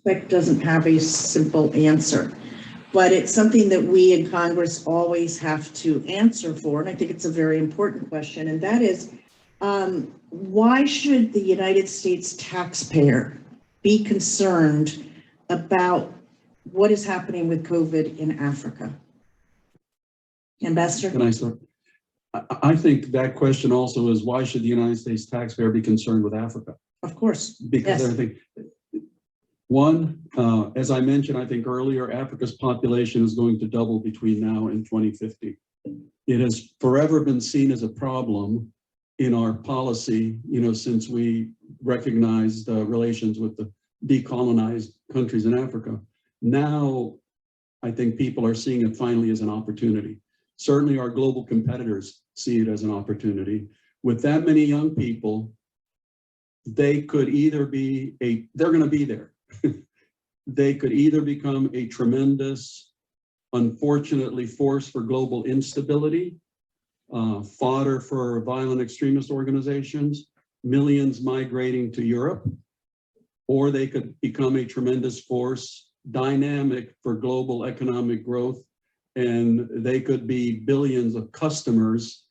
That doesn't have a simple answer, but it's something that we in Congress always have to answer for. And I think it's a very important question. And that is, why should the United States taxpayer be concerned about what is happening with COVID in Africa? Ambassador? Can I start? I think that question also is, why should the United States taxpayer be concerned with Africa? Of course. Because Yes. everything. One, as I mentioned, I think earlier, Africa's population is going to double between now and 2050. It has forever been seen as a problem in our policy, since we recognized relations with the decolonized countries in Africa. Now, I think people are seeing it finally as an opportunity. Certainly our global competitors see it as an opportunity. With that many young people, they could either be they're going to be there. They could either become a tremendous, unfortunately, force for global instability, fodder for violent extremist organizations, millions migrating to Europe, or they could become a tremendous force, dynamic for global economic growth, and they could be billions of customers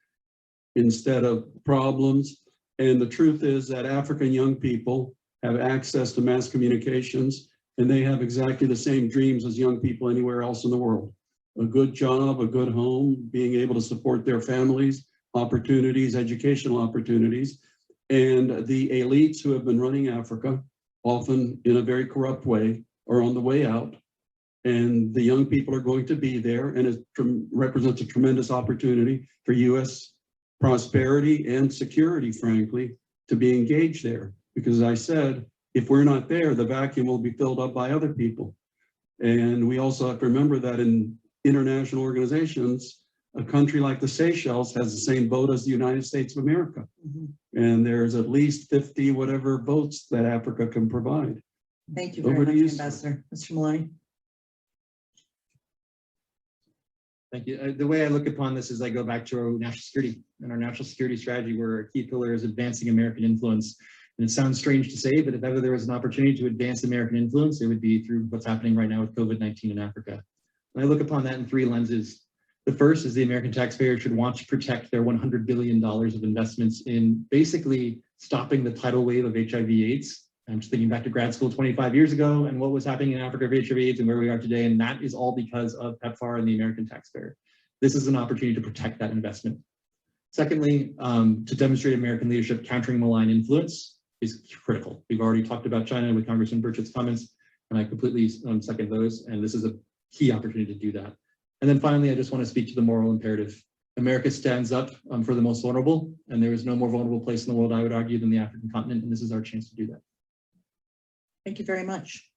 instead of problems. And the truth is that African young people have access to mass communications, and they have exactly the same dreams as young people anywhere else in the world. A good job, a good home, being able to support their families, opportunities, educational opportunities. And the elites who have been running Africa, often in a very corrupt way, are on the way out. And the young people are going to be there, and it represents a tremendous opportunity for U.S. prosperity and security, frankly, to be engaged there. Because as I said, if we're not there, the vacuum will be filled up by other people. And we also have to remember that in international organizations, a country like the Seychelles has the same vote as the United States of America. Mm-hmm. And there's at least 50 whatever votes that Africa can provide. Thank you very much, Ambassador. Mr. Maloney. Thank you. The way I look upon this is I go back to our national security and our national security strategy, where our key pillar is advancing American influence. And it sounds strange to say, but if ever there was an opportunity to advance American influence, it would be through what's happening right now with COVID-19 in Africa. And I look upon that in three lenses. The first is the American taxpayer should want to protect their $100 billion of investments in basically stopping the tidal wave of HIV/AIDS. I'm just thinking back to grad school 25 years ago and what was happening in Africa for HIV/AIDS and where we are today. And that is all because of PEPFAR and the American taxpayer. This is an opportunity to protect that investment. Secondly, to demonstrate American leadership countering malign influence is critical. We've already talked about China with Congressman Burchett's comments, and I completely second those. And this is a key opportunity to do that. And then finally, I just want to speak to the moral imperative. America stands up for the most vulnerable, and there is no more vulnerable place in the world, I would argue, than the African continent, and this is our chance to do that. Thank you very much.